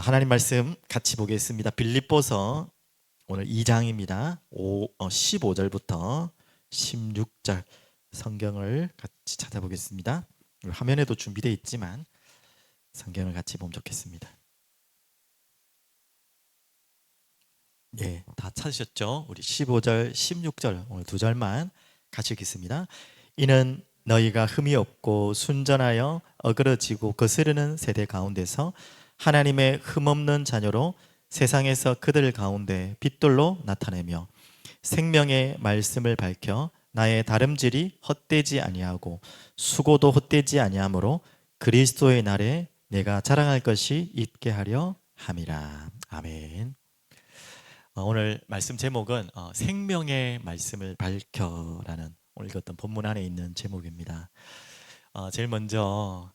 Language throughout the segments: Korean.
하나님 말씀 같이 보겠습니다. 빌립보서 오늘 2장입니다. 15절부터 16절 성경을 같이 찾아보겠습니다. 화면에도 준비되어 있지만 성경을 같이 보면 좋겠습니다. 예, 다 찾으셨죠? 우리 15절, 16절 오늘 두 절만 같이 읽겠습니다. 이는 너희가 흠이 없고 순전하여 어그러지고 거스르는 세대 가운데서 하나님의 흠없는 자녀로 세상에서 그들 가운데 빛돌로 나타내며 생명의 말씀을 밝혀 나의 다름질이 헛되지 아니하고 수고도 헛되지 아니하므로 그리스도의 날에 내가 자랑할 것이 있게 하려 함이라. 아멘. 오늘 말씀 제목은 생명의 말씀을 밝혀라는 오늘 읽었던 본문 안에 있는 제목입니다. 제일 먼저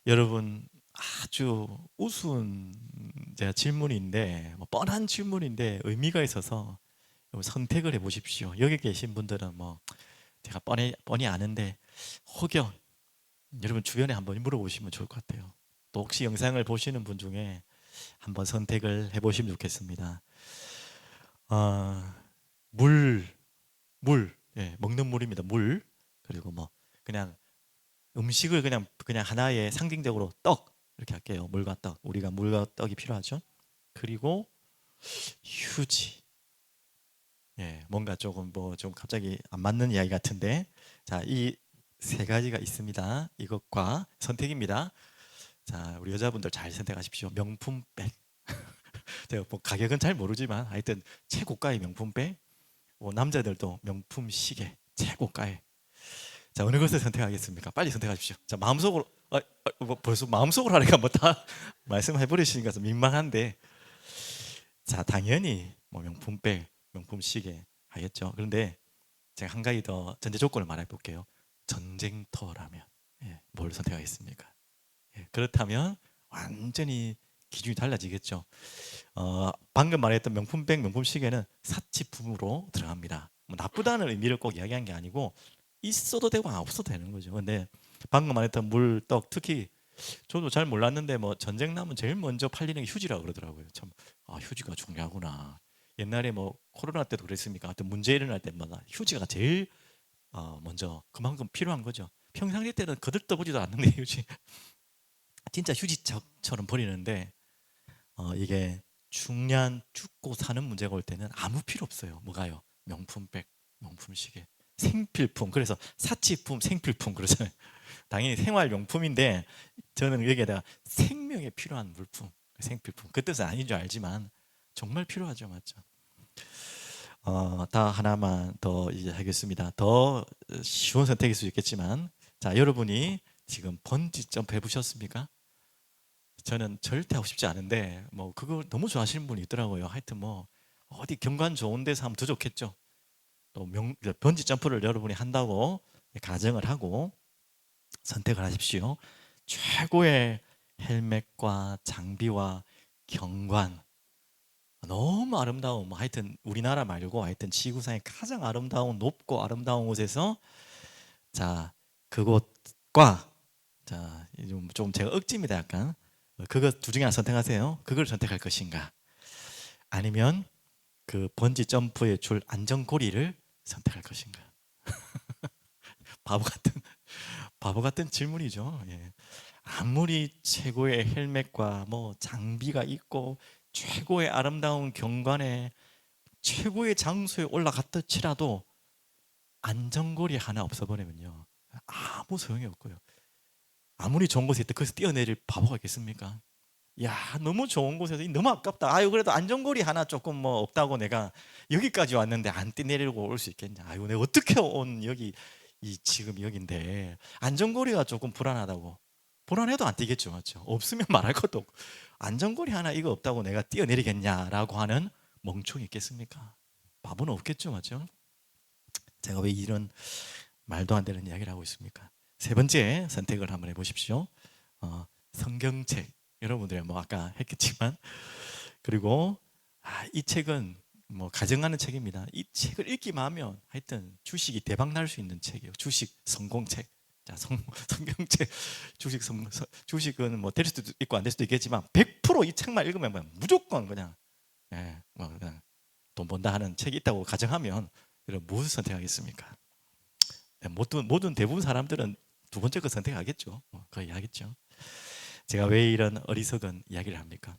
여러분 아주 우스운 질문인데 뻔한 질문인데 의미가 있어서 선택을 해보십시오. 여기 계신 분들은 제가 뻔히 아는데 혹여 여러분 주변에 한번 물어보시면 좋을 것 같아요. 또 혹시 영상을 보시는 분 중에 한번 선택을 해보시면 좋겠습니다. 물, 예, 먹는 물입니다. 물. 그리고 그냥 음식을 그냥 하나의 상징적으로 떡 이렇게 할게요. 물과 떡. 우리가 물과 떡이 필요하죠. 그리고 휴지. 예, 뭔가 조금 좀 갑자기 안 맞는 이야기 같은데, 자, 이 세 가지가 있습니다. 이것과 선택입니다. 자, 우리 여자분들 잘 선택하십시오. 명품백. 제가 가격은 잘 모르지만 하여튼 최고가의 명품백. 남자들도 명품 시계 최고가의. 자, 어느 것을 선택하겠습니까? 빨리 선택하십시오. 자, 마음속으로 벌써 마음속으로 하니까 다 말씀해 버리시니까 좀 민망한데, 자, 당연히 명품백, 명품 시계 하겠죠. 그런데 제가 한 가지 더 전제 조건을 말해 볼게요. 전쟁터라면 뭘 선택하겠습니까? 그렇다면 완전히 기준이 달라지겠죠. 방금 말했던 명품백, 명품 시계는 사치품으로 들어갑니다. 나쁘다는 의미를 꼭 이야기한 게 아니고 있어도 되고 없어도 되는 거죠. 근데 방금 말했던 물, 떡, 특히 저도 잘 몰랐는데 전쟁 나면 제일 먼저 팔리는 게 휴지라고 그러더라고요. 참, 휴지가 중요하구나. 옛날에 코로나 때도 그랬습니까? 하여튼 문제 일어날 때마다 휴지가 제일 먼저 그만큼 필요한 거죠. 평상시 때는 거들떠보지도 않는데 휴지 진짜 휴지처럼 버리는데 이게 중요한 죽고 사는 문제가 올 때는 아무 필요 없어요. 뭐가요? 명품백, 명품 시계, 생필품. 그래서 사치품, 생필품 그러잖아요. 당연히 생활용품인데 저는 여기에다가 생명에 필요한 물품, 생필품. 그 뜻은 아닌 줄 알지만 정말 필요하죠, 맞죠? 다 하나만 더 이제 하겠습니다. 더 쉬운 선택일 수 있겠지만, 자, 여러분이 지금 번지 점프 해보셨습니까? 저는 절대 하고 싶지 않은데 그거 너무 좋아하시는 분이 있더라고요. 하여튼 어디 경관 좋은 데서 하면 더 좋겠죠. 또 번지 점프를 여러분이 한다고 가정을 하고 선택을 하십시오. 최고의 헬멧과 장비와 경관, 너무 아름다운 하여튼 우리나라 말고 하여튼 지구상의 가장 아름다운 높고 아름다운 곳에서, 자, 그곳과, 자, 좀 제가 억지입니다. 약간 그거 둘 중에 하나 선택하세요. 그걸 선택할 것인가, 아니면 그 번지 점프에 줄 안전고리를 선택할 것인가. 바보 같은 질문이죠. 예. 아무리 최고의 헬멧과 장비가 있고 최고의 아름다운 경관에 최고의 장소에 올라갔다 치라도 안전고리 하나 없어버리면요, 아무 소용이 없고요. 아무리 좋은 곳에 있다 거기서 뛰어내릴 바보가 있겠습니까? 야, 너무 좋은 곳에서 너무 아깝다. 아유, 그래도 안전고리 하나 조금 없다고 내가 여기까지 왔는데 안 뛰내리고 올 수 있겠냐. 아유, 내가 어떻게 온 여기 지금 여긴데 안전고리가 조금 불안하다고. 불안해도 안 뛰겠죠, 맞죠? 없으면 말할 것도 없고. 안전고리 하나 이거 없다고 내가 뛰어내리겠냐라고 하는 멍청이 있겠습니까? 바보는 없겠죠, 맞죠? 제가 왜 이런 말도 안 되는 이야기를 하고 있습니까? 세 번째 선택을 한번 해보십시오. 성경책. 여러분들이 아까 했겠지만, 그리고 이 책은 가정하는 책입니다. 이 책을 읽기만 하면 하여튼 주식이 대박 날 수 있는 책이에요. 주식 성공책. 자, 성경책. 주식은 될 수도 있고 안 될 수도 있겠지만 100% 100% 이 책만 읽으면 뭐 무조건 그냥 뭐 그냥 돈 번다 하는 책이 있다고 가정하면 여러분 무엇을 선택하겠습니까? 모든 대부분 사람들은 두 번째 거 선택하겠죠. 거의 하겠죠. 제가 왜 이런 어리석은 이야기를 합니까?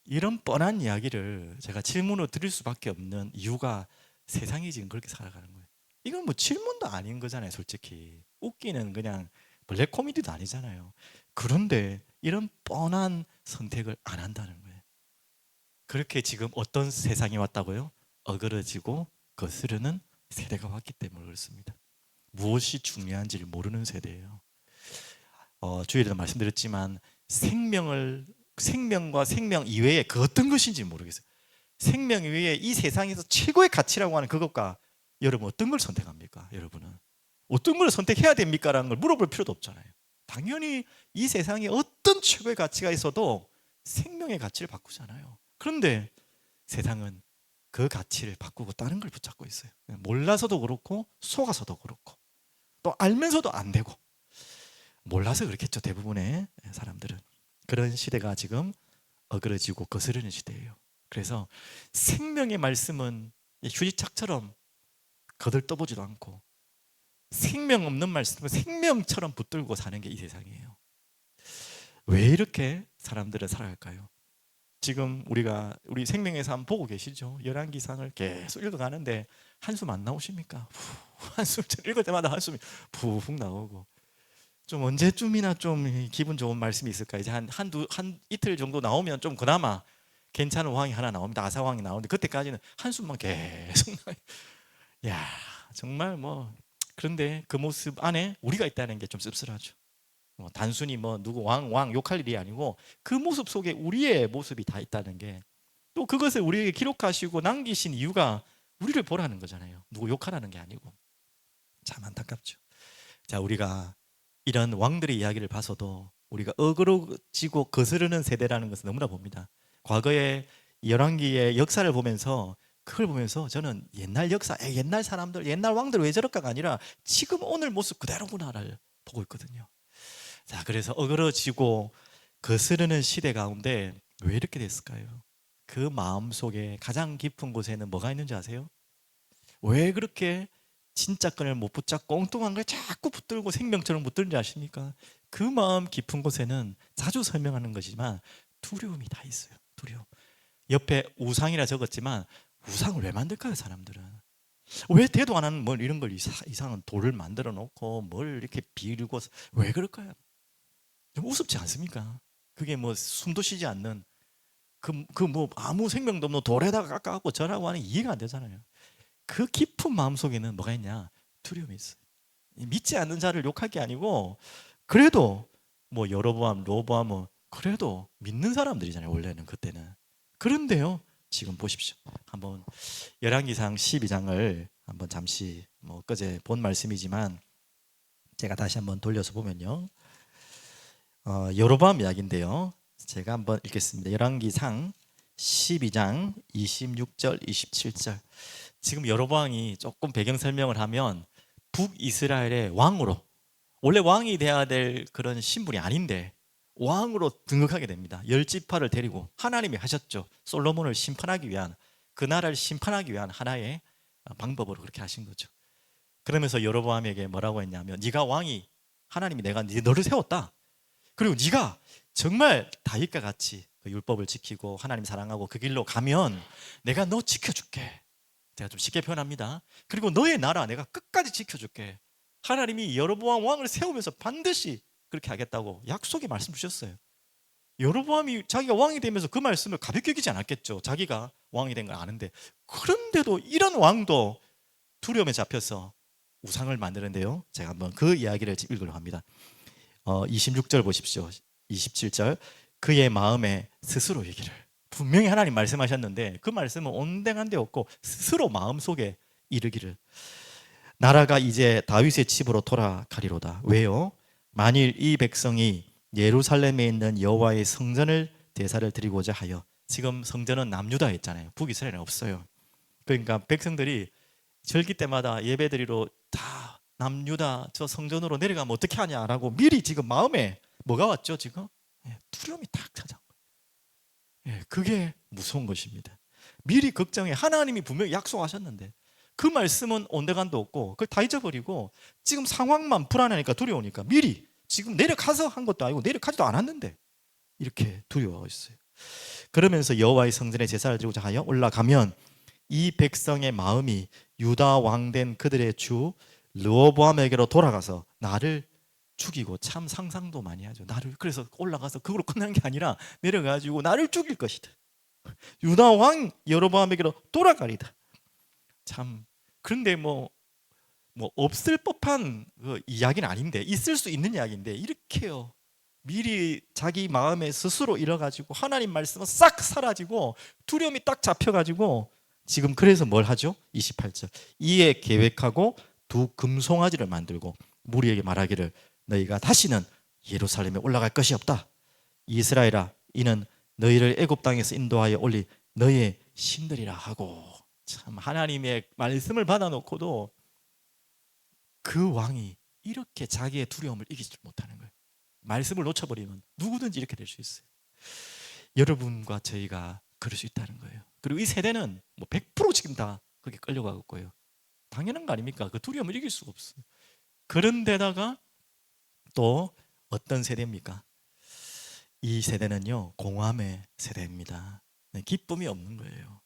이런 뻔한 이야기를 제가 질문으로 드릴 수밖에 없는 이유가 세상이 지금 그렇게 살아가는 거예요. 이건 뭐 질문도 아닌 거잖아요. 솔직히 웃기는 그냥 블랙 코미디도 아니잖아요. 그런데 이런 뻔한 선택을 안 한다는 거예요. 그렇게 지금 어떤 세상이 왔다고요? 어그러지고 거스르는 세대가 왔기 때문에 그렇습니다. 무엇이 중요한지를 모르는 세대예요. 주일에도 말씀드렸지만 생명과 생명 이외에 그 어떤 것인지 모르겠어요. 생명 이외에 이 세상에서 최고의 가치라고 하는 그것과 여러분 어떤 걸 선택합니까? 여러분은 어떤 걸 선택해야 됩니까? 라는 걸 물어볼 필요도 없잖아요. 당연히 이 세상에 어떤 최고의 가치가 있어도 생명의 가치를 바꾸잖아요. 그런데 세상은 그 가치를 바꾸고 다른 걸 붙잡고 있어요. 몰라서도 그렇고 속아서도 그렇고 또 알면서도 안 되고 몰라서 그렇겠죠. 대부분의 사람들은. 그런 시대가 지금 어그러지고 거스르는 시대예요. 그래서 생명의 말씀은 휴지착처럼 거들떠보지도 않고 생명 없는 말씀은 생명처럼 붙들고 사는 게 이 세상이에요. 왜 이렇게 사람들은 살아갈까요? 지금 우리 생명에서 한번 보고 계시죠? 열왕기상을 계속 읽어가는데 한숨 안 나오십니까? 한숨 읽을 때마다 한숨이 푹 나오고 좀 언제쯤이나 좀 기분 좋은 말씀이 있을까? 이제 한 이틀 정도 나오면 좀 그나마 괜찮은 왕이 하나 나옵니다. 아사왕이 나오는데 그때까지는 한숨만 계속 나요. 야, 정말 뭐 그런데 그 모습 안에 우리가 있다는 게 좀 씁쓸하죠. 단순히 뭐 누구 왕 욕할 일이 아니고 그 모습 속에 우리의 모습이 다 있다는 게 또 그것을 우리에게 기록하시고 남기신 이유가 우리를 보라는 거잖아요. 누구 욕하라는 게 아니고. 참 안타깝죠. 자, 우리가 이런 왕들의 이야기를 봐서도 우리가 어그러지고 거스르는 세대라는 것을 너무나 봅니다. 과거의 열왕기의 역사를 보면서 그걸 보면서 저는 옛날 역사, 옛날 사람들, 옛날 왕들 왜 저럴까가 아니라 지금 오늘 모습 그대로구나를 보고 있거든요. 자, 그래서 어그러지고 거스르는 시대 가운데 왜 이렇게 됐을까요? 그 마음 속에 가장 깊은 곳에는 뭐가 있는지 아세요? 왜 그렇게 진짜 끈을 못 붙잡고 엉뚱한 걸 자꾸 붙들고 생명처럼 붙들는지 아십니까? 그 마음 깊은 곳에는 자주 설명하는 것이지만 두려움이 다 있어요. 두려움. 옆에 우상이라 적었지만 우상을 왜 만들까요, 사람들은? 왜 대도 안 하는 뭘 이런 걸 이상한 돌을 만들어 놓고 뭘 이렇게 비르고 왜 그럴까요? 좀 우습지 않습니까? 그게 뭐 숨도 쉬지 않는 그 뭐 아무 생명도 없는 돌에다가 깎아갖고 절하고 하는 이해가 안 되잖아요. 그 깊은 마음 속에는 뭐가 있냐? 두려움이 있어요. 믿지 않는 자를 욕할 게 아니고 그래도 뭐 여로보암, 로보암은 그래도 믿는 사람들이잖아요. 원래는 그때는. 그런데요. 지금 보십시오. 한번 열왕기상 12장을 한번 잠시 뭐 그제 본 말씀이지만 제가 다시 한번 돌려서 보면요. 여로보암 이야기인데요. 제가 한번 읽겠습니다. 열왕기상 12장 26절 27절. 지금 여로보암이 조금 배경 설명을 하면 북이스라엘의 왕으로 원래 왕이 돼야 될 그런 신분이 아닌데 왕으로 등극하게 됩니다. 10지파를 데리고 하나님이 하셨죠. 솔로몬을 심판하기 위한 그 나라를 심판하기 위한 하나의 방법으로 그렇게 하신 거죠. 그러면서 여로보암에게 뭐라고 했냐면 네가 왕이 하나님이 내가 너를 세웠다. 그리고 네가 정말 다윗과 같이 그 율법을 지키고 하나님 사랑하고 그 길로 가면 내가 너 지켜줄게. 제가 좀 쉽게 표현합니다. 그리고 너의 나라 내가 끝까지 지켜줄게. 하나님이 여로보암 왕을 세우면서 반드시 그렇게 하겠다고 약속의 말씀 주셨어요. 여로보암이 자기가 왕이 되면서 그 말씀을 가볍게 여기지 않았겠죠. 자기가 왕이 된 걸 아는데. 그런데도 이런 왕도 두려움에 잡혀서 우상을 만드는데요. 제가 한번 그 이야기를 읽으려고 합니다. 26절 보십시오. 27절. 그의 마음에 스스로 얘기를. 분명히 하나님 말씀하셨는데 그 말씀은 온당한 데 없고 스스로 마음속에 이르기를 나라가 이제 다윗의 집으로 돌아가리로다. 왜요? 만일 이 백성이 예루살렘에 있는 여호와의 성전을 제사를 드리고자 하여 지금 성전은 남유다에 있잖아요. 북이스라엘에 없어요. 그러니까 백성들이 절기 때마다 예배드리러 다 남유다 저 성전으로 내려가면 어떻게 하냐라고 미리 지금 마음에 뭐가 왔죠? 지금 두려움이 탁 찾아온 거예요. 예, 그게 무서운 것입니다. 미리 걱정해. 하나님이 분명히 약속하셨는데 그 말씀은 온데간도 없고 그걸 다 잊어버리고 지금 상황만 불안하니까 두려우니까 미리 지금 내려가서 한 것도 아니고 내려가지도 않았는데 이렇게 두려워하고 있어요. 그러면서 여호와의 성전에 제사를 드리고자 하여 올라가면 이 백성의 마음이 유다 왕된 그들의 주 르호보암에게로 돌아가서 나를 죽이고, 참 상상도 많이 하죠. 나를, 그래서 올라가서 그걸로 끝난 게 아니라 내려가지고 나를 죽일 것이다. 유다 왕 여로보암에게로 돌아가리다. 참, 그런데 뭐 없을 법한 그 이야기는 아닌데, 있을 수 있는 이야기인데 이렇게요 미리 자기 마음에 스스로 잃어가지고 하나님 말씀은 싹 사라지고 두려움이 딱 잡혀가지고 지금 그래서 뭘 하죠? 28절 이에 계획하고 두 금송아지를 만들고 무리에게 말하기를 너희가 다시는 예루살렘에 올라갈 것이 없다. 이스라엘아, 이는 너희를 애굽 땅에서 인도하여 올린 너희의 신들이라 하고. 참, 하나님의 말씀을 받아놓고도 그 왕이 이렇게 자기의 두려움을 이기지 못하는 거예요. 말씀을 놓쳐버리면 누구든지 이렇게 될 수 있어요. 여러분과 저희가 그럴 수 있다는 거예요. 그리고 이 세대는 뭐 100% 지금 다 그렇게 끌려가고 있고요. 당연한 거 아닙니까? 그 두려움을 이길 수가 없어요. 그런데다가 또 어떤 세대입니까? 이 세대는요, 공함의 세대입니다. 네, 기쁨이 없는 거예요.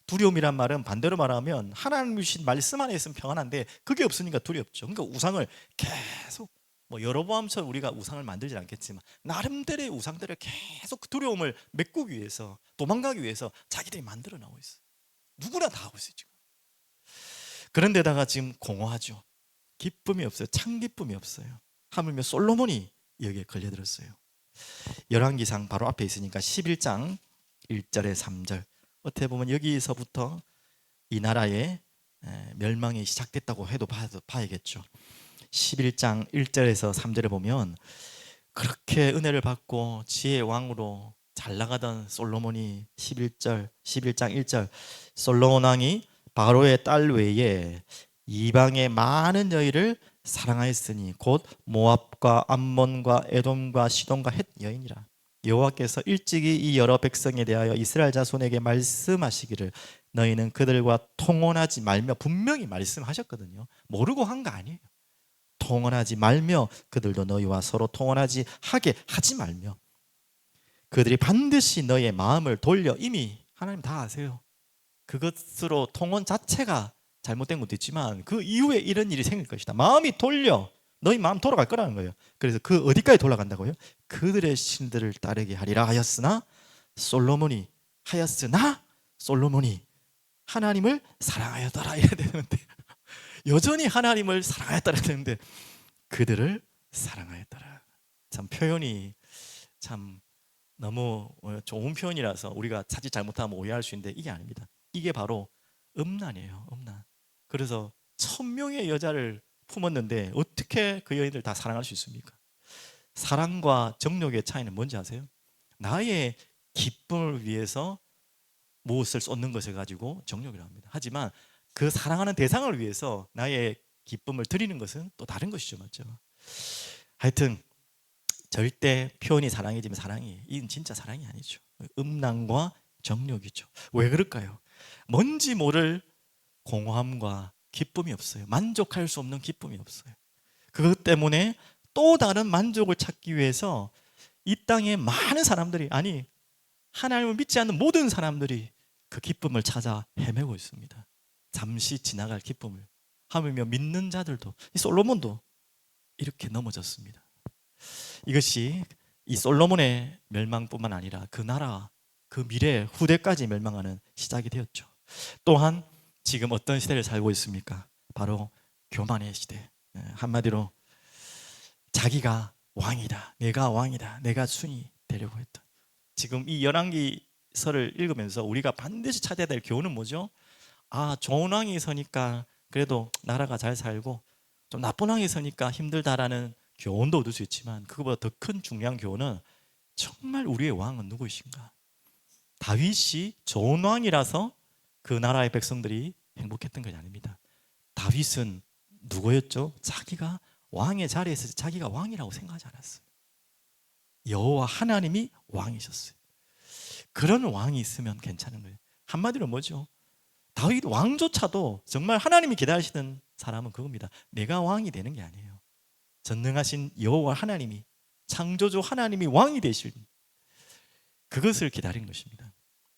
두려움이란 말은 반대로 말하면 하나님 주신 말씀 안에 있으면 평안한데 그게 없으니까 두렵죠. 그러니까 우상을 계속, 뭐 여로보암처럼 우리가 우상을 만들지 않겠지만 나름대로의 우상들을 계속 그 두려움을 메꾸기 위해서, 도망가기 위해서 자기들이 만들어 나오고 있어요. 누구나 다 하고 있어요 지금. 그런데다가 지금 공허하죠. 기쁨이 없어요. 참 기쁨이 없어요. 하물며 솔로몬이 여기에 걸려들었어요. 열왕기상 바로 앞에 있으니까 11장 1절에 3절, 어떻게 보면 여기서부터 이 나라의 멸망이 시작됐다고 해도 봐야겠죠. 11장 1절에서 3절에 보면 그렇게 은혜를 받고 지혜의 왕으로 잘 나가던 솔로몬이 11장 1절 솔로몬 왕이 바로의 딸 외에 이방의 많은 여인을 사랑하였으니 곧 모압과 암몬과 에돔과 시돈과 헷 여인이라. 여호와께서 일찍이 이 여러 백성에 대하여 이스라엘 자손에게 말씀하시기를 너희는 그들과 통혼하지 말며, 분명히 말씀하셨거든요. 모르고 한 거 아니에요. 통혼하지 말며 그들도 너희와 서로 통혼하지 하게 하지 말며 그들이 반드시 너희의 마음을 돌려, 이미 하나님 다 아세요. 그것으로 통혼 자체가 잘못된 것도 있지만 그 이후에 이런 일이 생길 것이다. 마음이 돌려, 너희 마음 돌아갈 거라는 거예요. 그래서 그 어디까지 돌아간다고요? 그들의 신들을 따르게 하리라 하였으나 솔로몬이 하나님을 사랑하였더라 이래야 되는데 여전히 하나님을 사랑하였더라 되는데 그들을 사랑하였더라. 참 표현이 참 너무 좋은 표현이라서 우리가 자칫 잘못하면 오해할 수 있는데 이게 아닙니다. 이게 바로 음란이에요. 음란. 그래서 1000명의 여자를 품었는데 어떻게 그 여인들 다 사랑할 수 있습니까? 사랑과 정욕의 차이는 뭔지 아세요? 나의 기쁨을 위해서 무엇을 쏟는 것을 가지고 정욕이라고 합니다. 하지만 그 사랑하는 대상을 위해서 나의 기쁨을 드리는 것은 또 다른 것이죠. 맞죠? 하여튼 절대 표현이 사랑이지만 사랑이, 이건 진짜 사랑이 아니죠. 음란과 정욕이죠. 왜 그럴까요? 뭔지 모를 공허함과 기쁨이 없어요. 만족할 수 없는 기쁨이 없어요. 그것 때문에 또 다른 만족을 찾기 위해서 이 땅에 많은 사람들이, 아니 하나님을 믿지 않는 모든 사람들이 그 기쁨을 찾아 헤매고 있습니다. 잠시 지나갈 기쁨을. 하물며 믿는 자들도, 이 솔로몬도 이렇게 넘어졌습니다. 이것이 이 솔로몬의 멸망뿐만 아니라 그 나라, 그 미래 후대까지 멸망하는 시작이 되었죠. 또한 지금 어떤 시대를 살고 있습니까? 바로 교만의 시대. 한마디로 자기가 왕이다, 내가 왕이다, 내가 순이 되려고 했던. 지금 이 열왕기서를 읽으면서 우리가 반드시 찾아야 될 교훈은 뭐죠? 아, 좋은 왕이 서니까 그래도 나라가 잘 살고 좀 나쁜 왕이 서니까 힘들다라는 교훈도 얻을 수 있지만 그것보다 더 큰 중요한 교훈은 정말 우리의 왕은 누구이신가? 다윗이 좋은 왕이라서 그 나라의 백성들이 행복했던 것이 아닙니다. 다윗은 누구였죠? 자기가 왕의 자리에 있을 때 자기가 왕이라고 생각하지 않았어요. 여호와 하나님이 왕이셨어요. 그런 왕이 있으면 괜찮은 거예요. 한마디로 뭐죠? 다윗 왕조차도 정말 하나님이 기다리시는 사람은 그겁니다. 내가 왕이 되는 게 아니에요. 전능하신 여호와 하나님이, 창조주 하나님이 왕이 되실, 그것을 기다린 것입니다.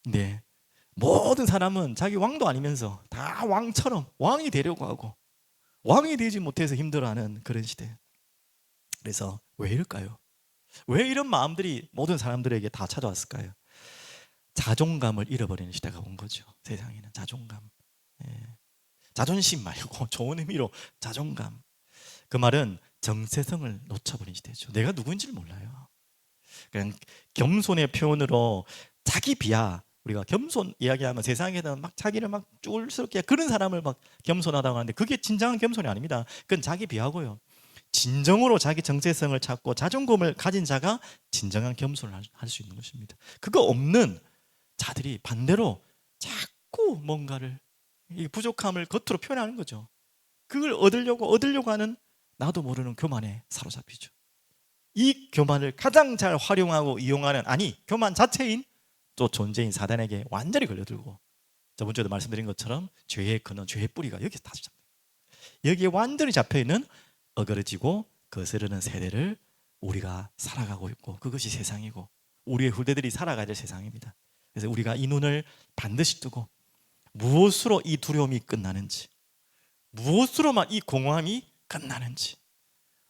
네, 모든 사람은 자기 왕도 아니면서 다 왕처럼 왕이 되려고 하고 왕이 되지 못해서 힘들어하는 그런 시대. 그래서 왜 이럴까요? 왜 이런 마음들이 모든 사람들에게 다 찾아왔을까요? 자존감을 잃어버리는 시대가 온 거죠. 세상에는 자존감, 예. 자존심 말고 좋은 의미로 자존감. 그 말은 정체성을 놓쳐버린 시대죠. 내가 누구인지를 몰라요. 그냥 겸손의 표현으로 자기 비하. 우리가 겸손 이야기하면 세상에는 막 자기를 막 쫄스럽게 그런 사람을 막 겸손하다고 하는데 그게 진정한 겸손이 아닙니다. 그건 자기 비하고요. 진정으로 자기 정체성을 찾고 자존감을 가진 자가 진정한 겸손을 할 수 있는 것입니다. 그거 없는 자들이 반대로 자꾸 뭔가를, 이 부족함을 겉으로 표현하는 거죠. 그걸 얻으려고 하는 나도 모르는 교만에 사로잡히죠. 이 교만을 가장 잘 활용하고 이용하는, 아니 교만 자체인 또 존재인 사단에게 완전히 걸려들고, 저번 주에도 말씀드린 것처럼 죄의 근원, 죄의 뿌리가 여기서 다 잡혀요. 여기에 완전히 잡혀있는 어그러지고 거스르는 세대를 우리가 살아가고 있고, 그것이 세상이고 우리의 후대들이 살아가야 될 세상입니다. 그래서 우리가 이 눈을 반드시 뜨고 무엇으로 이 두려움이 끝나는지, 무엇으로만 이 공허함이 끝나는지,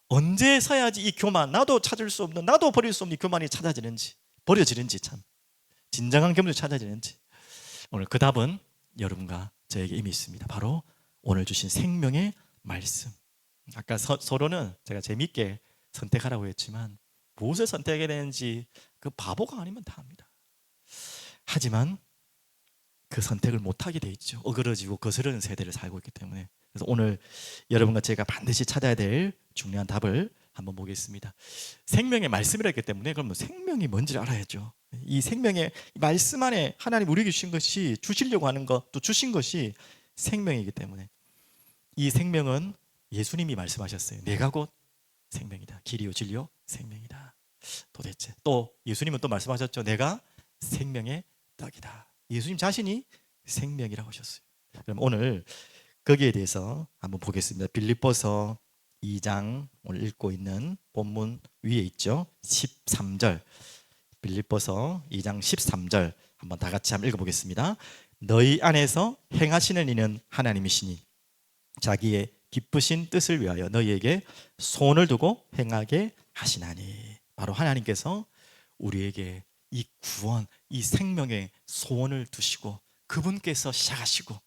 언제 서야지 이 교만, 나도 찾을 수 없는, 나도 버릴 수 없는 교만이 버려지는지, 참 진정한 겸손이 찾아지는지, 오늘 그 답은 여러분과 저에게 이미 있습니다. 바로 오늘 주신 생명의 말씀. 아까 서로는 제가 재미있게 선택하라고 했지만 무엇을 선택해야 되는지 그 바보가 아니면 다 합니다. 하지만 그 선택을 못하게 돼 있죠. 어그러지고 거스르는 세대를 살고 있기 때문에. 그래서 오늘 여러분과 제가 반드시 찾아야 될 중요한 답을 한번 보겠습니다. 생명의 말씀이라 했기 때문에 그럼 생명이 뭔지를 알아야죠. 이 생명의 말씀 안에 하나님 우리에게 주신 것이, 주시려고 하는 것, 또 주신 것이 생명이기 때문에, 이 생명은 예수님이 말씀하셨어요. 내가 곧 생명이다. 길이요 진리요 생명이다. 도대체 또 예수님은 또 말씀하셨죠. 내가 생명의 떡이다. 예수님 자신이 생명이라고 하셨어요. 그럼 오늘 거기에 대해서 한번 보겠습니다. 빌립보서 2장, 오늘 읽고 있는 본문 위에 있죠. 13절. 빌립보서 2장 13절 한번 다 같이 한번 읽어보겠습니다. 너희 안에서 행하시는 이는 하나님이시니 자기의 기쁘신 뜻을 위하여 너희에게 소원을 두고 행하게 하시나니. 바로 하나님께서 우리에게 이 구원, 이 생명의 소원을 두시고 그분께서 시작하시고,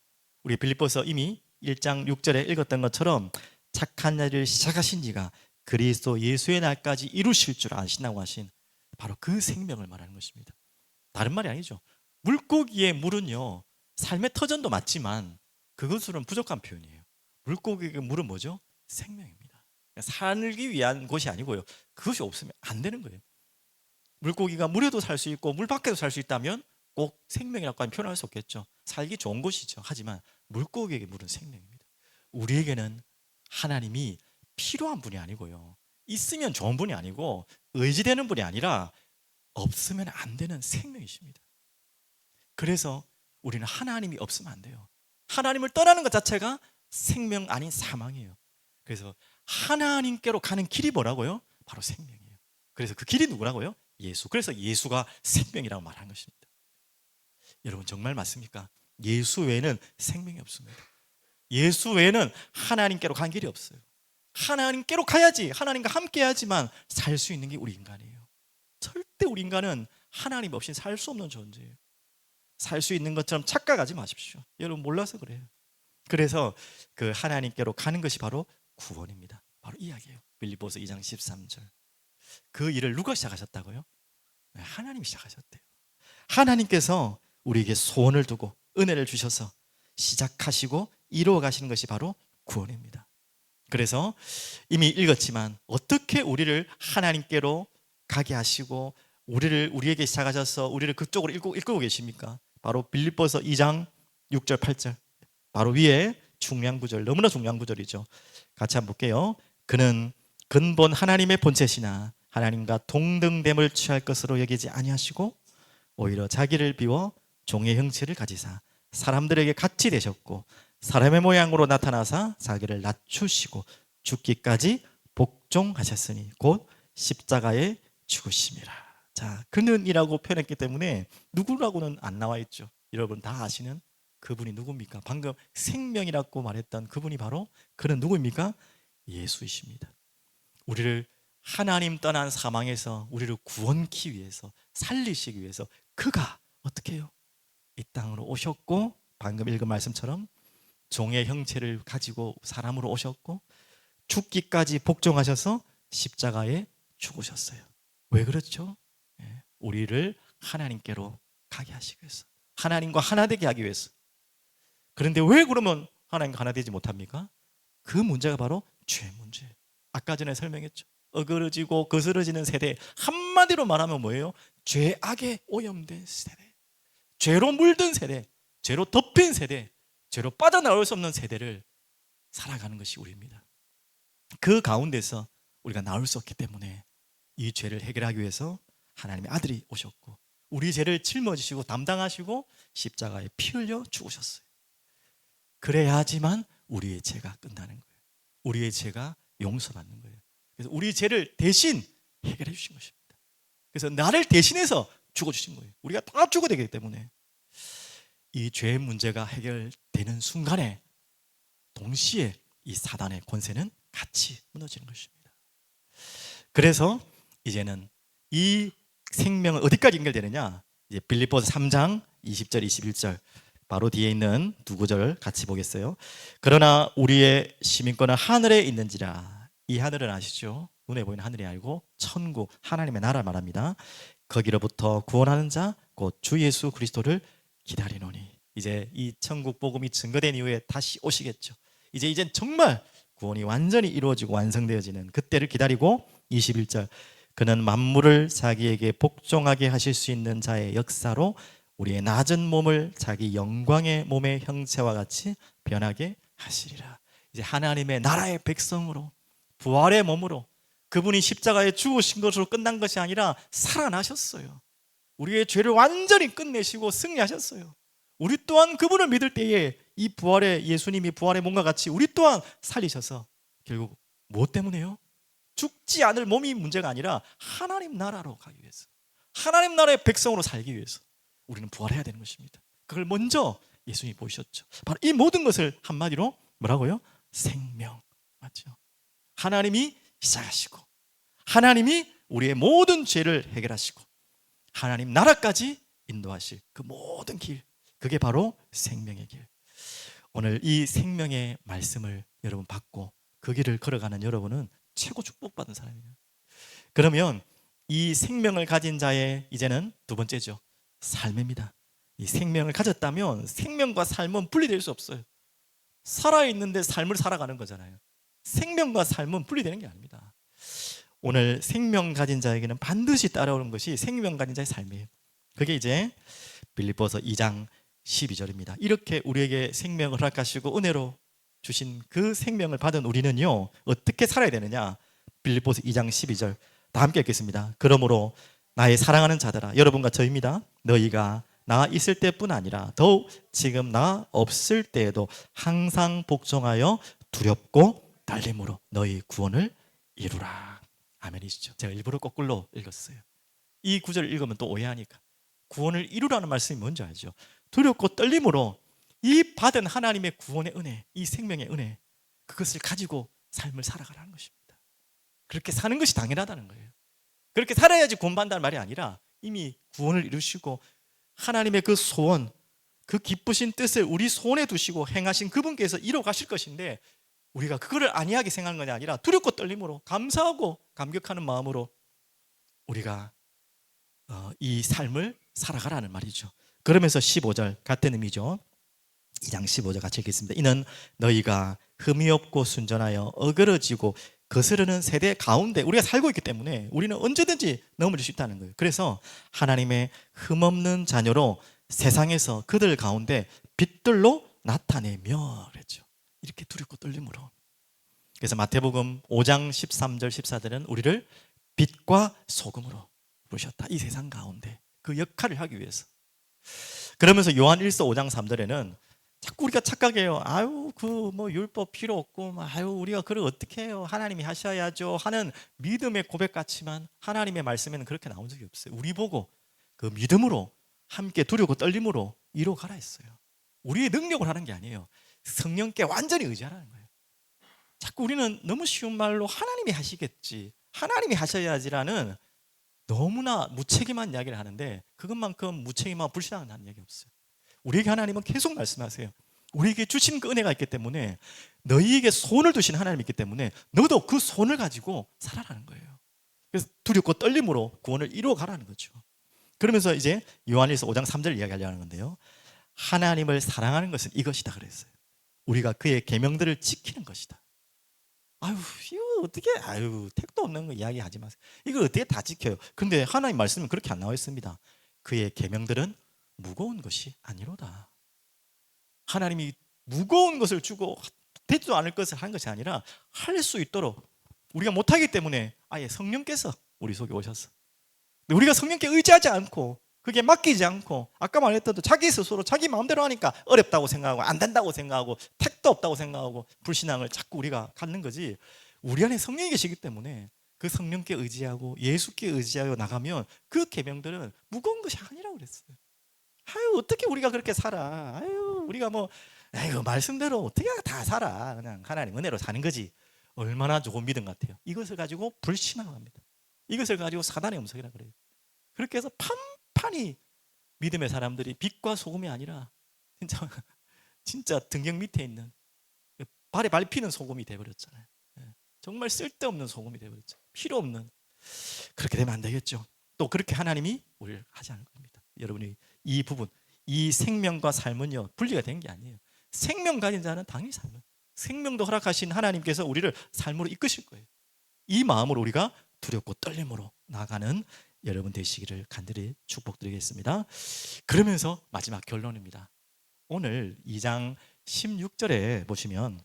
우리 빌립보서 이미 1장 6절에 읽었던 것처럼 착한 일을 시작하신 이가 그리스도 예수의 날까지 이루실 줄 아신다고 하신 바로 그 생명을 말하는 것입니다. 다른 말이 아니죠. 물고기의 물은요, 삶의 터전도 맞지만 그것으로는 부족한 표현이에요. 물고기의 물은 뭐죠? 생명입니다. 살기 위한 곳이 아니고요, 그것이 없으면 안 되는 거예요. 물고기가 물에도 살 수 있고 물 밖에도 살 수 있다면 꼭 생명이라고 하면 표현할 수 없겠죠. 살기 좋은 곳이죠. 하지만 물고기에게 물은 생명입니다. 우리에게는 하나님이 필요한 분이 아니고요, 있으면 좋은 분이 아니고 의지되는 분이 아니라 없으면 안 되는 생명이십니다. 그래서 우리는 하나님이 없으면 안 돼요. 하나님을 떠나는 것 자체가 생명 아닌 사망이에요. 그래서 하나님께로 가는 길이 뭐라고요? 바로 생명이에요. 그래서 그 길이 누구라고요? 예수. 그래서 예수가 생명이라고 말하는 것입니다. 여러분 정말 맞습니까? 예수 외에는 생명이 없습니다. 예수 외에는 하나님께로 간 길이 없어요. 하나님께로 가야지, 하나님과 함께 해야지만 살 수 있는 게 우리 인간이에요. 절대 우리 인간은 하나님 없이 살 수 없는 존재예요. 살 수 있는 것처럼 착각하지 마십시오. 여러분 몰라서 그래요. 그래서 그 하나님께로 가는 것이 바로 구원입니다. 바로 이 이야기예요. 빌립보서 2장 13절. 그 일을 누가 시작하셨다고요? 하나님이 시작하셨대요. 하나님께서 우리에게 소원을 두고 은혜를 주셔서 시작하시고 이루어 가시는 것이 바로 구원입니다. 그래서 이미 읽었지만 어떻게 우리를 하나님께로 가게 하시고 우리에게 시작하셔서 우리를 그쪽으로 이끌고 계십니까? 바로 빌립보서 2장 6절 8절, 바로 위에 중요한 구절, 너무나 중요한 구절이죠. 같이 한번 볼게요. 그는 근본 하나님의 본체시나 하나님과 동등됨을 취할 것으로 여기지 아니하시고 오히려 자기를 비워 종의 형체를 가지사 사람들에게 같이 되셨고 사람의 모양으로 나타나사 자기를 낮추시고 죽기까지 복종하셨으니 곧 십자가에 죽으심이라. 자, 그는이라고 표현했기 때문에 누구라고는 안 나와 있죠. 여러분 다 아시는 그분이 누굽니까? 방금 생명이라고 말했던 그분이 바로 그는 누구입니까? 예수이십니다. 우리를 하나님 떠난 사망에서 우리를 구원하기 위해서 살리시기 위해서 그가 어떻게 해요? 이 땅으로 오셨고 방금 읽은 말씀처럼 종의 형체를 가지고 사람으로 오셨고 죽기까지 복종하셔서 십자가에 죽으셨어요. 왜 그렇죠? 우리를 하나님께로 가게 하시기 위해서, 하나님과 하나 되게 하기 위해서. 그런데 왜 그러면 하나님과 하나 되지 못합니까? 그 문제가 바로 죄 문제예요. 아까 전에 설명했죠. 어그러지고 거스러지는 세대, 한마디로 말하면 뭐예요? 죄악에 오염된 세대, 죄로 물든 세대, 죄로 덮인 세대, 죄로 빠져나올 수 없는 세대를 살아가는 것이 우리입니다. 그 가운데서 우리가 나올 수 없기 때문에 이 죄를 해결하기 위해서 하나님의 아들이 오셨고 우리 죄를 짊어지시고 담당하시고 십자가에 피 흘려 죽으셨어요. 그래야지만 우리의 죄가 끝나는 거예요. 우리의 죄가 용서받는 거예요. 그래서 우리 죄를 대신 해결해 주신 것입니다. 그래서 나를 대신해서 죽어주신 거예요. 우리가 다 죽어야 되기 때문에 이 죄의 문제가 해결되는 순간에 동시에 이 사단의 권세는 같이 무너지는 것입니다. 그래서 이제는 이 생명은 어디까지 연결되느냐? 이제 빌립보서 3장 20절 21절 바로 뒤에 있는 두 구절 같이 보겠어요. 그러나 우리의 시민권은 하늘에 있는지라. 이 하늘은 아시죠? 눈에 보이는 하늘이 아니고 천국, 하나님의 나라 말합니다. 거기로부터 구원하는 자 곧 주 예수 그리스도를 기다리노니. 이제 이 천국 복음이 증거된 이후에 다시 오시겠죠. 이젠 정말 구원이 완전히 이루어지고 완성되어지는 그때를 기다리고 21절 그는 만물을 자기에게 복종하게 하실 수 있는 자의 역사로 우리의 낮은 몸을 자기 영광의 몸의 형체와 같이 변하게 하시리라. 이제 하나님의 나라의 백성으로 부활의 몸으로 그분이 십자가에 죽으신 것으로 끝난 것이 아니라 살아나셨어요. 우리의 죄를 완전히 끝내시고 승리하셨어요. 우리 또한 그분을 믿을 때에 이 부활의 예수님이 부활의 몸과 같이 우리 또한 살리셔서 결국 무엇 때문에요? 죽지 않을 몸이 문제가 아니라 하나님 나라로 가기 위해서, 하나님 나라의 백성으로 살기 위해서 우리는 부활해야 되는 것입니다. 그걸 먼저 예수님이 보이셨죠. 바로 이 모든 것을 한마디로 뭐라고요? 생명. 맞죠? 하나님이 시작하시고 하나님이 우리의 모든 죄를 해결하시고 하나님 나라까지 인도하실 그 모든 길, 그게 바로 생명의 길. 오늘 이 생명의 말씀을 여러분 받고 그 길을 걸어가는 여러분은 최고 축복받은 사람이에요. 그러면 이 생명을 가진 자의 이제는 두 번째죠. 삶입니다. 이 생명을 가졌다면 생명과 삶은 분리될 수 없어요. 살아있는데 삶을 살아가는 거잖아요. 생명과 삶은 분리되는 게 아닙니다. 오늘 생명 가진 자에게는 반드시 따라오는 것이 생명 가진 자의 삶이에요. 그게 이제 빌립보서 2장 12절입니다. 이렇게 우리에게 생명을 허락하시고 은혜로 주신 그 생명을 받은 우리는요 어떻게 살아야 되느냐? 빌립보서 2장 12절 다 함께 읽겠습니다. 그러므로 나의 사랑하는 자들아, 여러분과 저입니다. 너희가 나 있을 때뿐 아니라 더욱 지금 나 없을 때에도 항상 복종하여 두렵고 떨림으로 너희 구원을 이루라. 아멘이시죠? 제가 일부러 거꾸로 읽었어요. 이 구절을 읽으면 또 오해하니까. 구원을 이루라는 말씀이 뭔지 알죠? 두렵고 떨림으로 이 받은 하나님의 구원의 은혜, 이 생명의 은혜, 그것을 가지고 삶을 살아가라는 것입니다. 그렇게 사는 것이 당연하다는 거예요. 그렇게 살아야지 구원받는다는 말이 아니라 이미 구원을 이루시고 하나님의 그 소원, 그 기쁘신 뜻을 우리 손에 두시고 행하신 그분께서 이뤄 가실 것인데 우리가 그거를 안이하게 생각하는 것이 아니라 두렵고 떨림으로 감사하고 감격하는 마음으로 우리가 이 삶을 살아가라는 말이죠. 그러면서 15절 같은 의미죠. 2장 15절 같이 읽겠습니다. 이는 너희가 흠이 없고 순전하여 어그러지고 거스르는 세대 가운데 우리가 살고 있기 때문에 우리는 언제든지 넘어질 수 있다는 거예요. 그래서 하나님의 흠없는 자녀로 세상에서 그들 가운데 빛들로 나타내며 그랬죠. 이렇게 두렵고 떨림으로. 그래서 마태복음 5장 13절 14절은 우리를 빛과 소금으로 부르셨다. 이 세상 가운데 그 역할을 하기 위해서. 그러면서 요한 1서 5장 3절에는 자꾸 우리가 착각해요. 아유 그 뭐 율법 필요 없고 아유 우리가 그걸 어떻게 해요? 하나님이 하셔야죠 하는 믿음의 고백 같지만 하나님의 말씀에는 그렇게 나온 적이 없어요. 우리 보고 그 믿음으로 함께 두려고 떨림으로 이루어가라 했어요. 우리의 능력을 하는 게 아니에요. 성령께 완전히 의지하라는 거예요. 자꾸 우리는 너무 쉬운 말로 하나님이 하시겠지, 하나님이 하셔야지라는 너무나 무책임한 이야기를 하는데 그것만큼 무책임하고 불신앙한 이야기 없어요. 우리에게 하나님은 계속 말씀하세요. 우리에게 주신 그 은혜가 있기 때문에, 너희에게 손을 두신 하나님이 있기 때문에 너도 그 손을 가지고 살아라는 거예요. 그래서 두렵고 떨림으로 구원을 이루어가라는 거죠. 그러면서 이제 요한일서 5장 3절 이야기하려는 건데요, 하나님을 사랑하는 것은 이것이다 그랬어요. 우리가 그의 계명들을 지키는 것이다. 아유 이거 어떻게, 아유 택도 없는 거 이야기하지 마세요. 이걸 어떻게 다 지켜요? 근데 하나님 말씀은 그렇게 안 나와 있습니다. 그의 계명들은 무거운 것이 아니로다. 하나님이 무거운 것을 주고 되지도 않을 것을 한 것이 아니라 할 수 있도록, 우리가 못하기 때문에 아예 성령께서 우리 속에 오셔서, 우리가 성령께 의지하지 않고 그게 맡기지 않고 아까 말했던 자기 스스로 자기 마음대로 하니까 어렵다고 생각하고 안 된다고 생각하고 택도 없다고 생각하고 불신앙을 자꾸 우리가 갖는 거지, 우리 안에 성령이 계시기 때문에 그 성령께 의지하고 예수께 의지하여 나가면 그 계명들은 무거운 것이 아니라고 그랬어요. 아유 어떻게 우리가 그렇게 살아, 아유 우리가 뭐 아이고 말씀대로 어떻게 다 살아, 그냥 하나님 은혜로 사는 거지. 얼마나 좋은 믿음 같아요. 이것을 가지고 불신앙합니다. 이것을 가지고 사단의 음성이라 그래요. 그렇게 해서 판판이 믿음의 사람들이 빛과 소금이 아니라 진짜 등경 밑에 있는 발에 밟히는 소금이 돼버렸잖아요. 정말 쓸데없는 소금이 돼버렸죠. 필요 없는. 그렇게 되면 안 되겠죠. 또 그렇게 하나님이 우리를 하지 않을 겁니다. 여러분이 이 부분, 이 생명과 삶은요 분리가 된 게 아니에요. 생명 가진 자는 당연히 삶을, 생명도 허락하신 하나님께서 우리를 삶으로 이끄실 거예요. 이 마음으로 우리가 두렵고 떨림으로 나가는 여러분 되시기를 간절히 축복드리겠습니다. 그러면서 마지막 결론입니다. 오늘 2장 16절에 보시면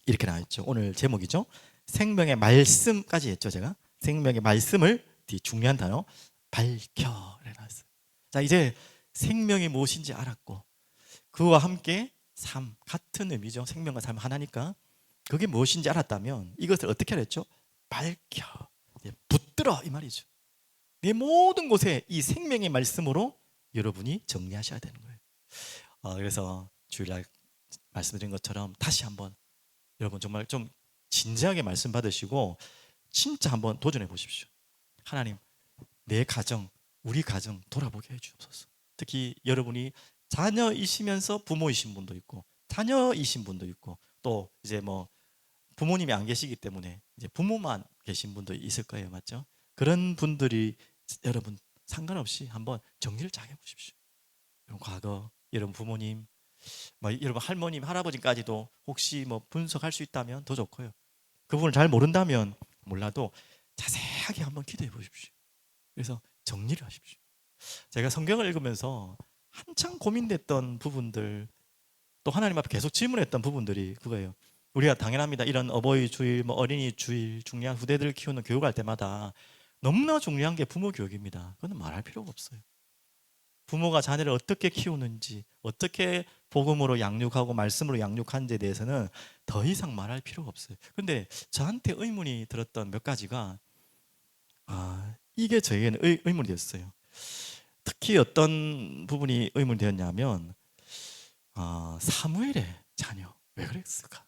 이렇게 나와있죠. 오늘 제목이죠. 생명의 말씀까지 했죠. 제가 생명의 말씀을, 중요한 단어 밝혀 나왔어요. 자, 이제 생명이 무엇인지 알았고 그와 함께 삶, 같은 의미죠. 생명과 삶 하나니까 그게 무엇인지 알았다면 이것을 어떻게 하랬죠? 밝혀, 붙들어, 이 말이죠. 내 모든 곳에 이 생명의 말씀으로 여러분이 정리하셔야 되는 거예요. 그래서 주일날 말씀드린 것처럼 다시 한번 여러분 정말 좀 진지하게 말씀 받으시고 진짜 한번 도전해 보십시오. 하나님, 내 가정, 우리 가정 돌아보게 해주옵소서. 특히 여러분이 자녀이시면서 부모이신 분도 있고 자녀이신 분도 있고 또 이제 뭐 부모님이 안 계시기 때문에 이제 부모만 계신 분도 있을 거예요. 맞죠? 그런 분들이 여러분 상관없이 한번 정리를 잘 해보십시오. 여러분 과거, 여러분 부모님, 여러분 할머님, 할아버지까지도 혹시 뭐 분석할 수 있다면 더 좋고요. 그 부분을 잘 모른다면 몰라도 자세하게 한번 기도해 보십시오. 그래서 정리를 하십시오. 제가 성경을 읽으면서 한창 고민됐던 부분들, 또 하나님 앞에 계속 질문했던 부분들이 그거예요. 우리가 당연합니다. 이런 어버이 주일, 어린이 주일, 중요한 후대들 키우는 교육할 때마다 너무나 중요한 게 부모 교육입니다. 그건 말할 필요가 없어요. 부모가 자녀를 어떻게 키우는지, 어떻게 복음으로 양육하고 말씀으로 양육하는지에 대해서는 더 이상 말할 필요가 없어요. 근데 저한테 의문이 들었던 몇 가지가 이게 저에게는 의문이 됐어요. 특히 어떤 부분이 의문이 되었냐면 사무엘의 자녀 왜 그랬을까?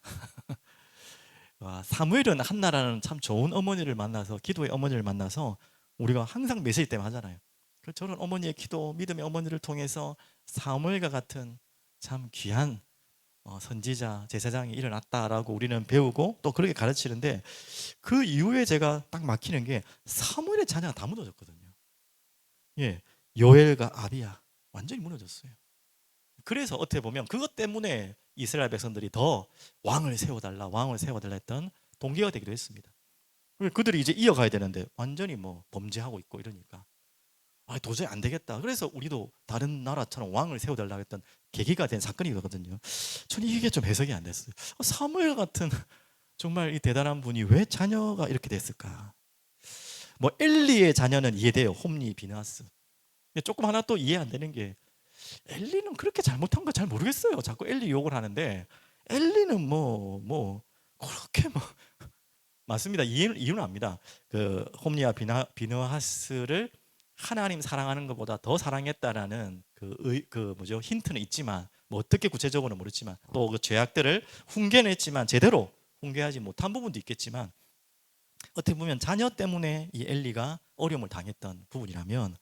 사무엘은 한나라는 참 좋은 어머니를 만나서, 기도의 어머니를 만나서 우리가 항상 메시지 때문에 하잖아요. 저런 어머니의 기도, 믿음의 어머니를 통해서 사무엘과 같은 참 귀한 선지자, 제사장이 일어났다라고 우리는 배우고 또 그렇게 가르치는데, 그 이후에 제가 딱 막히는 게 사무엘의 자녀가 다 무너졌거든요. 예, 요엘과 아비야 완전히 무너졌어요. 그래서 어떻게 보면 그것 때문에 이스라엘 백성들이 더 왕을 세워달라 했던 동기가 되기도 했습니다. 그들이 이제 이어가야 되는데 완전히 뭐 범죄하고 있고 이러니까 도저히 안 되겠다. 그래서 우리도 다른 나라처럼 왕을 세워달라 했던 계기가 된 사건이거든요. 저는 이게 좀 해석이 안 됐어요. 사무엘 같은 정말 이 대단한 분이 왜 자녀가 이렇게 됐을까? 뭐 엘리의 자녀는 이해돼요. 홈리, 비느하스. 근데 조금 하나 또 이해 안 되는 게 엘리는 그렇게 잘못한 거 잘 모르겠어요. 자꾸 엘리 욕을 하는데 엘리는 뭐 그렇게 뭐 맞습니다. 이유는 압니다. 그 홈리와 비느하스를 하나님 사랑하는 것보다 더 사랑했다라는 그 뭐죠 힌트는 있지만 뭐 어떻게 구체적으로는 모르지만 또 그 죄악들을 훈계는 했지만 제대로 훈계하지 못한 부분도 있겠지만 어떻게 보면 자녀 때문에 이 엘리가 어려움을 당했던 부분이라면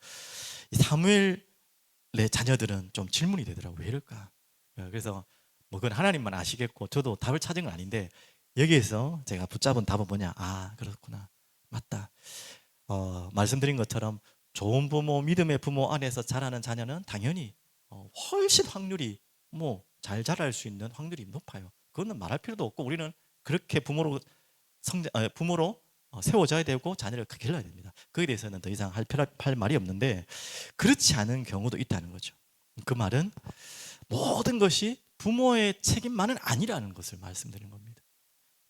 이 사무엘의 자녀들은 좀 질문이 되더라고요. 왜 이럴까? 그래서 뭐 그건 하나님만 아시겠고 저도 답을 찾은 건 아닌데 여기에서 제가 붙잡은 답은 뭐냐? 아 그렇구나, 맞다. 말씀드린 것처럼 좋은 부모, 믿음의 부모 안에서 자라는 자녀는 당연히 훨씬 확률이 뭐 잘 자랄 수 있는 확률이 높아요. 그거는 말할 필요도 없고 우리는 그렇게 부모로 세워져야 되고 자녀를 길러야 됩니다. 거기에 대해서는 더 이상 할 말이 없는데 그렇지 않은 경우도 있다는 거죠. 그 말은 모든 것이 부모의 책임만은 아니라는 것을 말씀드리는 겁니다.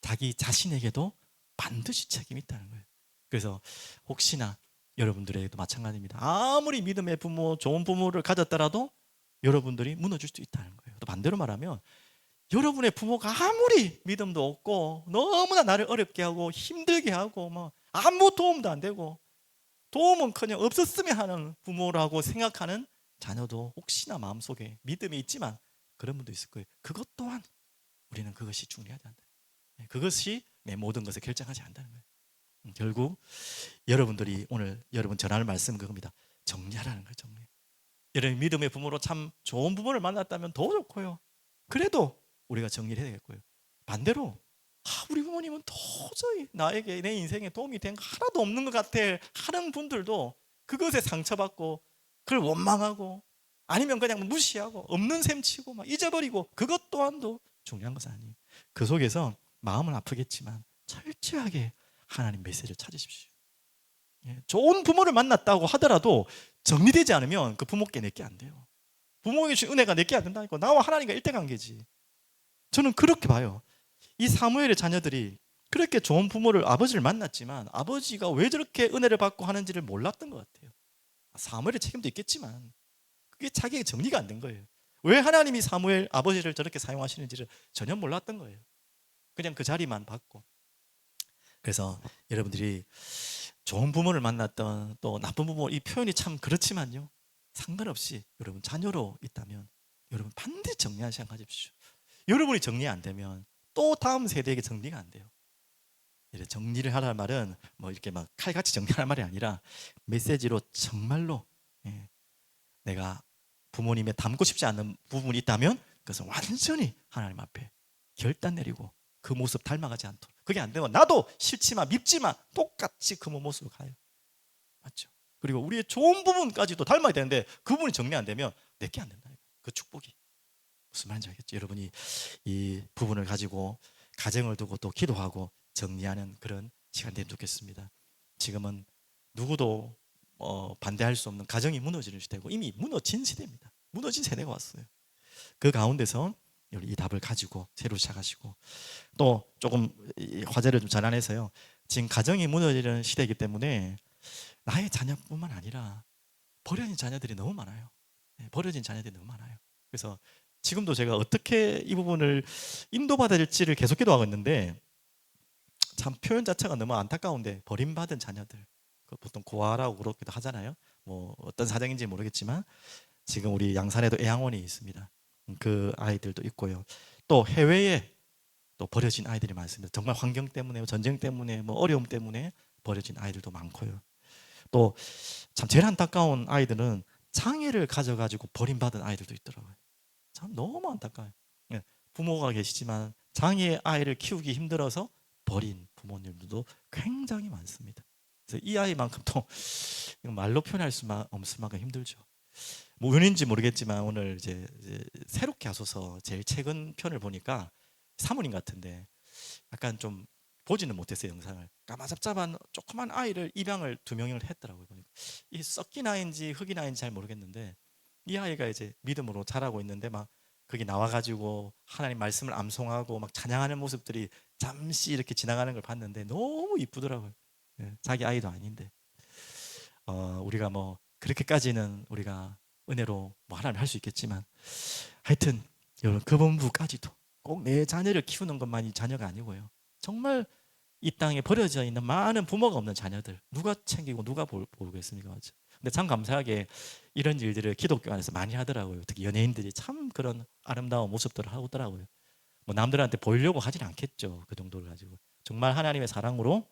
자기 자신에게도 반드시 책임이 있다는 거예요. 그래서 혹시나 여러분들에게도 마찬가지입니다. 아무리 믿음의 부모, 좋은 부모를 가졌더라도 여러분들이 무너질 수 있다는 거예요. 또 반대로 말하면 여러분의 부모가 아무리 믿음도 없고 너무나 나를 어렵게 하고 힘들게 하고 뭐 아무 도움도 안 되고 도움은커녕 없었으면 하는 부모라고 생각하는 자녀도 혹시나 마음속에 믿음이 있지만 그런 분도 있을 거예요. 그것 또한 우리는 그것이 중요하지 않다. 그것이 내 모든 것을 결정하지 않는다는 거예요. 결국 여러분들이 오늘 여러분 전하는 말씀은 그겁니다. 정리하라는 거예요. 정리. 여러분 믿음의 부모로 참 좋은 부모를 만났다면 더 좋고요. 그래도 우리가 정리를 해야 되겠고요. 반대로 우리 부모님은 도저히 나에게 내 인생에 도움이 된 거 하나도 없는 것 같아 하는 분들도 그것에 상처받고 그걸 원망하고 아니면 그냥 무시하고 없는 셈 치고 막 잊어버리고 그것 또한도 중요한 것은 아니에요. 그 속에서 마음은 아프겠지만 철저하게 하나님 메시지를 찾으십시오. 좋은 부모를 만났다고 하더라도 정리되지 않으면 그 부모께 내게 안 돼요. 부모에게 주신 은혜가 내게 안 된다니까. 나와 하나님과 일대 관계지. 저는 그렇게 봐요. 이 사무엘의 자녀들이 그렇게 좋은 부모를 아버지를 만났지만 아버지가 왜 저렇게 은혜를 받고 하는지를 몰랐던 것 같아요. 사무엘의 책임도 있겠지만 그게 자기에게 정리가 안 된 거예요. 왜 하나님이 사무엘 아버지를 저렇게 사용하시는지를 전혀 몰랐던 거예요. 그냥 그 자리만 받고. 그래서 여러분들이 좋은 부모를 만났던 또 나쁜 부모, 이 표현이 참 그렇지만요, 상관없이 여러분 자녀로 있다면 여러분 반드시 정리하는 시간 가집시오. 여러분이 정리 안 되면 또 다음 세대에게 정리가 안 돼요. 이래 정리를 하라는 말은 뭐 이렇게 막 칼같이 정리하는 말이 아니라 메시지로 정말로 내가 부모님의 닮고 싶지 않는 부분이 있다면 그것은 완전히 하나님 앞에 결단 내리고 그 모습 닮아가지 않도록. 그게 안 되면 나도 싫지만 밉지만 똑같이 그 모습으로 가요. 맞죠? 그리고 우리의 좋은 부분까지도 닮아야 되는데 그 부분이 정리 안 되면 내게 안 된다. 그 축복이 무슨 말인지 알겠죠? 여러분이 이 부분을 가지고 가정을 두고 또 기도하고 정리하는 그런 시간 되면 좋겠습니다. 지금은 누구도 반대할 수 없는 가정이 무너지는 시대고 이미 무너진 시대입니다. 무너진 세대가 왔어요. 그 가운데서 이 답을 가지고 새로 시작하시고 또 조금 화제를 좀 전환해서요. 지금 가정이 무너지는 시대이기 때문에 나의 자녀뿐만 아니라 버려진 자녀들이 너무 많아요. 버려진 자녀들이 너무 많아요. 그래서 지금도 제가 어떻게 이 부분을 인도받아야 될지를 계속 기도하고 있는데 참 표현 자체가 너무 안타까운데 버림받은 자녀들 보통 고아라고 그러기도 하잖아요. 뭐 어떤 사정인지 모르겠지만 지금 우리 양산에도 애양원이 있습니다. 그 아이들도 있고요. 또 해외에 또 버려진 아이들이 많습니다. 정말 환경 때문에 전쟁 때문에 뭐 어려움 때문에 버려진 아이들도 많고요. 또 참 제일 안타까운 아이들은 장애를 가져가지고 버림받은 아이들도 있더라고요. 참 너무 안타까워요. 부모가 계시지만 장애 아이를 키우기 힘들어서 버린 부모님들도 굉장히 많습니다. 그래서 이 아이만큼 또 말로 표현할 수만 없을 만큼 힘들죠. 뭐 왜인지 모르겠지만 오늘 이제 새롭게 하소서 제일 최근 편을 보니까 사모님 같은데 약간 좀 보지는 못했어요. 영상을 까마잡잡한 조그만 아이를 입양을 2명을 했더라고요. 보니까 이 썩긴 아이인지 흑인 아이인지 잘 모르겠는데 이 아이가 이제 믿음으로 자라고 있는데 막 거기 나와가지고 하나님 말씀을 암송하고 막 찬양하는 모습들이 잠시 이렇게 지나가는 걸 봤는데 너무 이쁘더라고요. 예, 자기 아이도 아닌데 우리가 뭐 그렇게까지는 우리가 은혜로 뭐 하나님 할 수 있겠지만 하여튼 여러분 급원부까지도 꼭 내 자녀를 키우는 것만이 자녀가 아니고요. 정말 이 땅에 버려져 있는 많은 부모가 없는 자녀들 누가 챙기고 누가 보겠습니까? 맞죠? 근데 참 감사하게 이런 일들을 기독교 안에서 많이 하더라고요. 특히 연예인들이 참 그런 아름다운 모습들을 하고 있더라고요. 뭐 남들한테 보이려고 하진 않겠죠. 그 정도를 가지고 정말 하나님의 사랑으로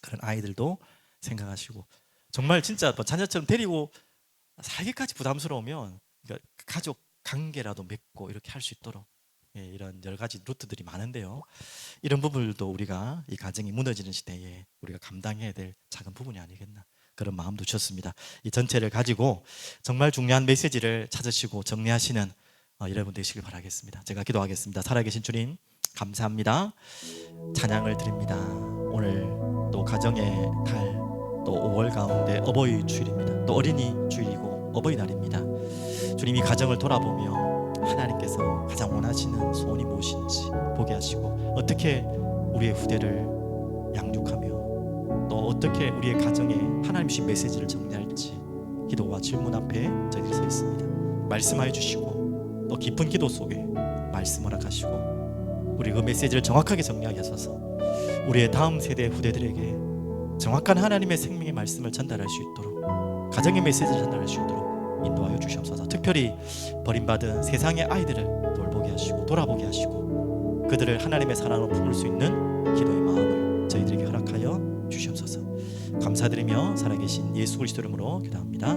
그런 아이들도 생각하시고 정말 진짜 뭐 자녀처럼 데리고 살기까지 부담스러우면 그러니까 가족 관계라도 맺고 이렇게 할 수 있도록 이런 여러 가지 루트들이 많은데요. 이런 부분들도 우리가 이 가정이 무너지는 시대에 우리가 감당해야 될 작은 부분이 아니겠나 그런 마음도 주셨습니다. 이 전체를 가지고 정말 중요한 메시지를 찾으시고 정리하시는 여러분 되시길 바라겠습니다. 제가 기도하겠습니다. 살아계신 주님 감사합니다. 찬양을 드립니다. 오늘 또 가정의 달, 또 5월 가운데 어버이 주일입니다. 또 어린이 주일이고 어버이날입니다. 주님 이 가정을 돌아보며 하나님께서 가장 원하시는 소원이 무엇인지 보게 하시고 어떻게 우리의 후대를 양육하며 또 어떻게 우리의 가정에 하나님 주신 메시지를 정리할지 기도와 질문 앞에 저희들이 서 있습니다. 말씀하여 주시고 또 깊은 기도 속에 말씀 허락하시고 우리 그 메시지를 정확하게 정리하게 하셔서 우리의 다음 세대 후대들에게 정확한 하나님의 생명의 말씀을 전달할 수 있도록 가정의 메시지를 전달할 수 있도록 인도하여 주시옵소서. 특별히 버림받은 세상의 아이들을 돌보게 하시고 돌아보게 하시고 그들을 하나님의 사랑으로 품을 수 있는 기도의 마음을 저희들에게 허락하여 주시옵소서. 감사드리며 살아계신 예수 그리스도 이름으로 기도합니다.